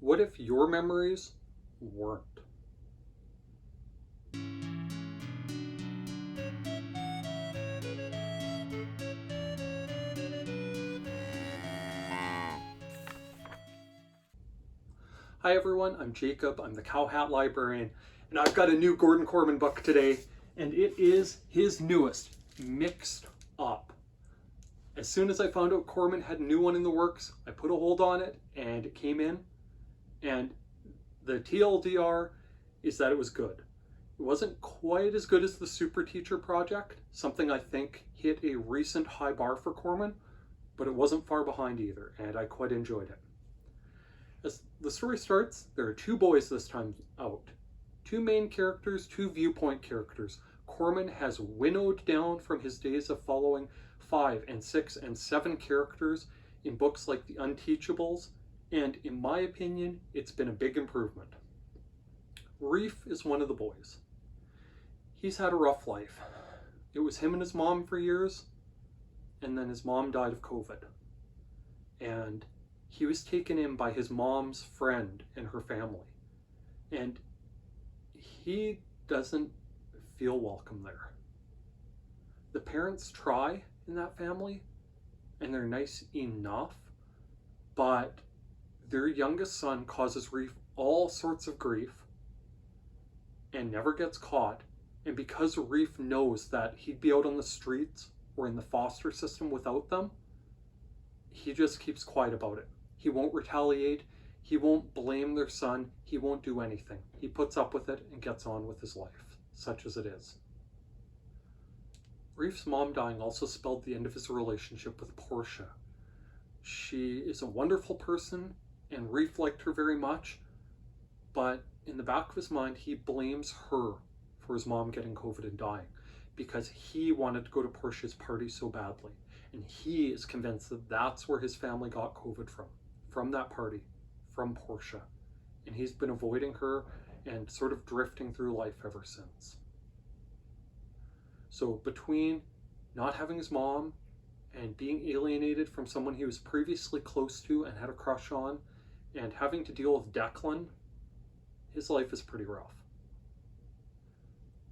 What if your memories weren't? Hi everyone, I'm Jacob. I'm the Cowhat Librarian, and I've got a new Gordon Corman book today, and it is his newest, Mixed Up. As soon as I found out Corman had a new one in the works, I put a hold on it, and it came in, and the TLDR is that it was good. It wasn't quite as good as the Super Teacher Project, something I think hit a recent high bar for Corman, but it wasn't far behind either, and I quite enjoyed it. As the story starts, there are two boys this time out. Two main characters, two viewpoint characters. Corman has winnowed down from his days of following 5 and 6 and 7 characters in books like The Unteachables, and in my opinion, it's been a big improvement. Reef is one of the boys. He's had a rough life. It was him and his mom for years, and then his mom died of COVID. And he was taken in by his mom's friend and her family. And he doesn't feel welcome there. The parents try in that family, and they're nice enough, but their youngest son causes Reef all sorts of grief and never gets caught. And because Reef knows that he'd be out on the streets or in the foster system without them, he just keeps quiet about it. He won't retaliate. He won't blame their son. He won't do anything. He puts up with it and gets on with his life, such as it is. Reef's mom dying also spelled the end of his relationship with Portia. She is a wonderful person, and Reef liked her very much, but in the back of his mind, he blames her for his mom getting COVID and dying because he wanted to go to Portia's party so badly. And he is convinced that that's where his family got COVID from that party, from Portia. And he's been avoiding her and sort of drifting through life ever since. So between not having his mom and being alienated from someone he was previously close to and had a crush on, and having to deal with Declan, his life is pretty rough.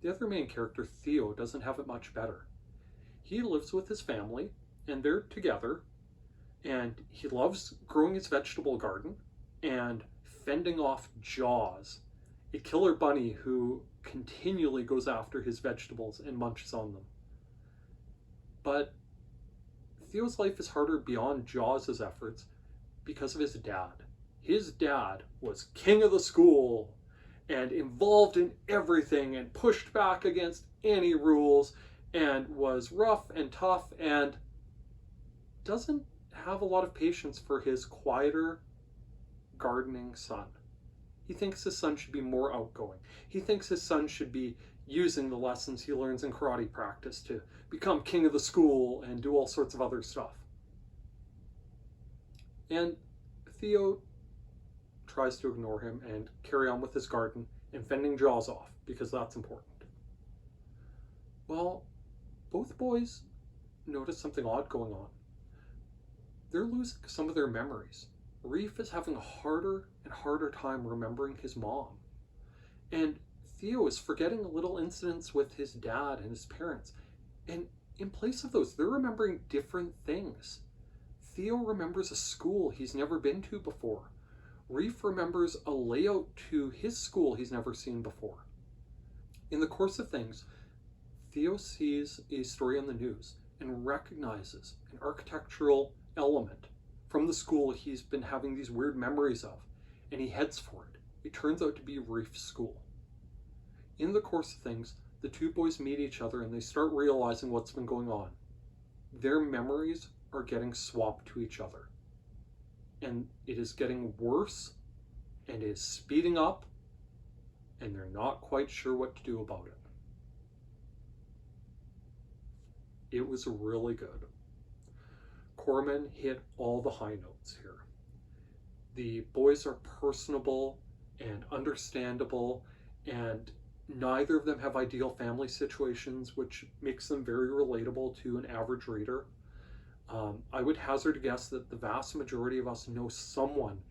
The other main character, Theo, doesn't have it much better. He lives with his family, and they're together, and he loves growing his vegetable garden and fending off Jaws, a killer bunny who continually goes after his vegetables and munches on them. But Theo's life is harder beyond Jaws' efforts because of his dad. His dad was king of the school and involved in everything and pushed back against any rules and was rough and tough and doesn't have a lot of patience for his quieter gardening son. He thinks his son should be more outgoing. He thinks his son should be using the lessons he learns in karate practice to become king of the school and do all sorts of other stuff. And Theo tries to ignore him and carry on with his garden and fending Jaws off because that's important. Well, both boys notice something odd going on. They're losing some of their memories. Reef is having a harder and harder time remembering his mom. And Theo is forgetting little incidents with his dad and his parents. And in place of those, they're remembering different things. Theo remembers a school he's never been to before. Reef remembers a layout to his school he's never seen before. In the course of things, Theo sees a story on the news and recognizes an architectural element from the school he's been having these weird memories of, and he heads for it. It turns out to be Reef's school. In the course of things, the two boys meet each other and they start realizing what's been going on. Their memories are getting swapped to each other. And it is getting worse and is speeding up, and they're not quite sure what to do about it. It was really good. Corman hit all the high notes here. The boys are personable and understandable, and neither of them have ideal family situations, which makes them very relatable to an average reader. I would hazard a guess that the vast majority of us know someone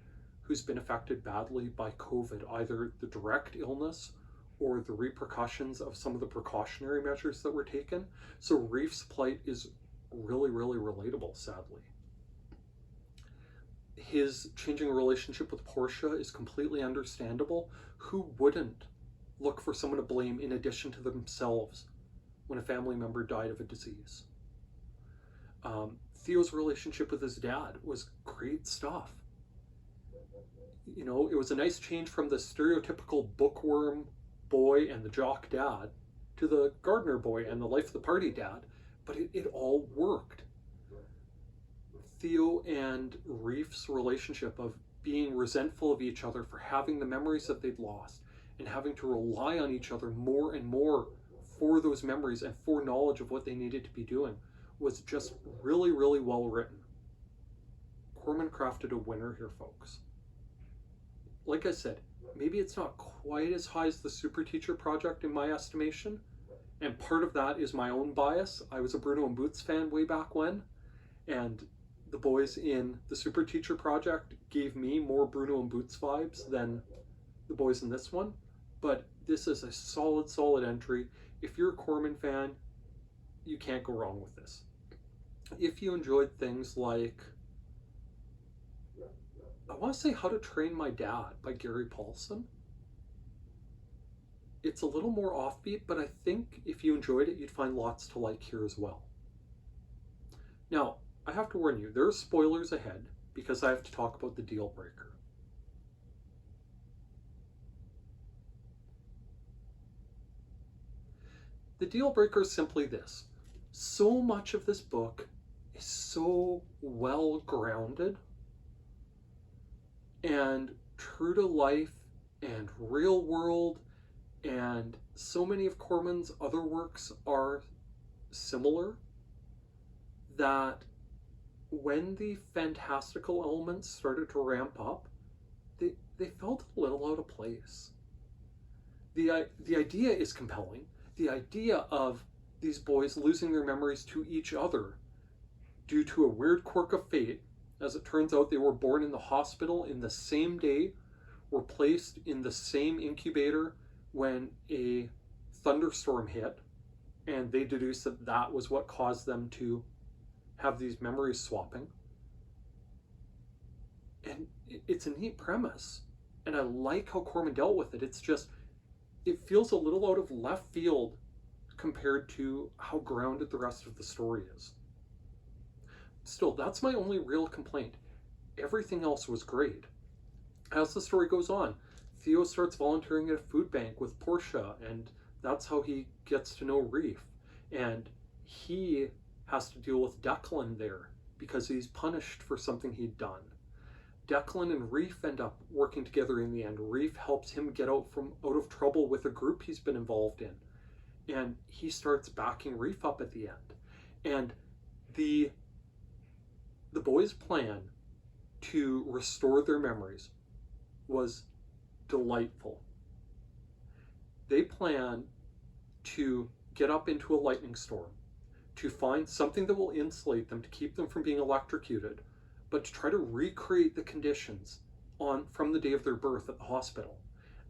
who's been affected badly by COVID, either the direct illness or the repercussions of some of the precautionary measures that were taken. So Reef's plight is really, really relatable, sadly. His changing relationship with Portia is completely understandable. Who wouldn't look for someone to blame in addition to themselves when a family member died of a disease? Theo's relationship with his dad was great stuff. You know, it was a nice change from the stereotypical bookworm boy and the jock dad to the gardener boy and the life of the party dad, but it all worked. Theo and Reef's relationship of being resentful of each other for having the memories that they'd lost and having to rely on each other more and more for those memories and for knowledge of what they needed to be doing was just really, really well written. Corman crafted a winner here, folks. Like I said, maybe it's not quite as high as the Super Teacher Project in my estimation, and part of that is my own bias. I was a Bruno and Boots fan way back when, and the boys in the Super Teacher Project gave me more Bruno and Boots vibes than the boys in this one, but this is a solid, solid entry. If you're a Corman fan, you can't go wrong with this. If you enjoyed things like, I want to say How to Train My Dad by Gary Paulson. It's a little more offbeat, but I think if you enjoyed it, you'd find lots to like here as well. Now, I have to warn you, there are spoilers ahead because I have to talk about the deal breaker. The deal breaker is simply this. So much of this book is so well grounded and true to life and real world, and so many of Corman's other works are similar that when the fantastical elements started to ramp up, they felt a little out of place. The idea is compelling. The idea of these boys losing their memories to each other due to a weird quirk of fate. As it turns out, they were born in the hospital in the same day, were placed in the same incubator when a thunderstorm hit, and they deduced that that was what caused them to have these memories swapping. And it's a neat premise, and I like how Corman dealt with it. It's just, it feels a little out of left field compared to how grounded the rest of the story is. Still, that's my only real complaint. Everything else was great. As the story goes on, Theo starts volunteering at a food bank with Portia, and that's how he gets to know Reef. And he has to deal with Declan there because he's punished for something he'd done. Declan and Reef end up working together in the end. Reef helps him get out of trouble with a group he's been involved in. And he starts backing Reef up at the end. And the boys' plan to restore their memories was delightful. They plan to get up into a lightning storm, to find something that will insulate them to keep them from being electrocuted, but to try to recreate the conditions from the day of their birth at the hospital.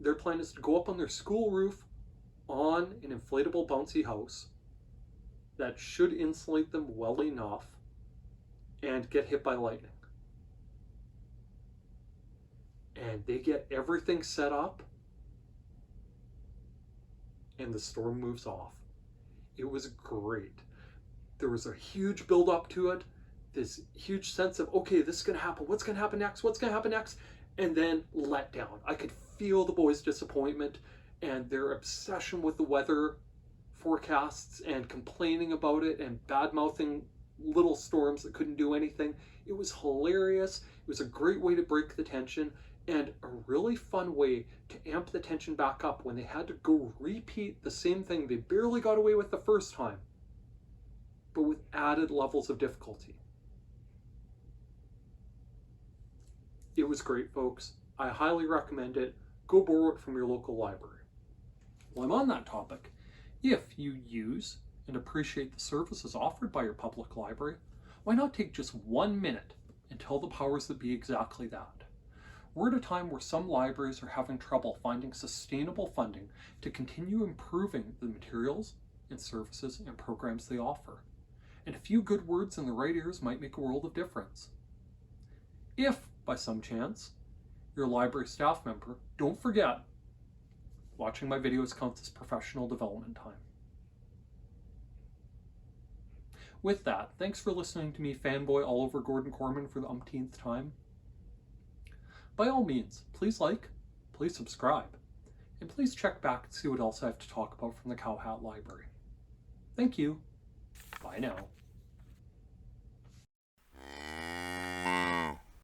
Their plan is to go up on their school roof on an inflatable bouncy house that should insulate them well enough and get hit by lightning. And they get everything set up, and the storm moves off. It was great. There was a huge build up to it, this huge sense of, okay, this is going to happen. What's going to happen next? What's going to happen next? And then let down. I could feel the boys' disappointment and their obsession with the weather forecasts and complaining about it and bad-mouthing little storms that couldn't do anything. It was hilarious. It was a great way to break the tension and a really fun way to amp the tension back up when they had to go repeat the same thing they barely got away with the first time, but with added levels of difficulty. It was great, folks. I highly recommend it. Go borrow it from your local library. While I'm on that topic, if you use and appreciate the services offered by your public library, why not take just 1 minute and tell the powers that be exactly that? We're at a time where some libraries are having trouble finding sustainable funding to continue improving the materials and services and programs they offer. And a few good words in the right ears might make a world of difference. If, by some chance, you're a library staff member, don't forget, watching my videos counts as professional development time. With that, thanks for listening to me fanboy all over Gordon Korman for the umpteenth time. By all means, please like, please subscribe, and please check back and see what else I have to talk about from the Cowhat Library. Thank you. Bye now.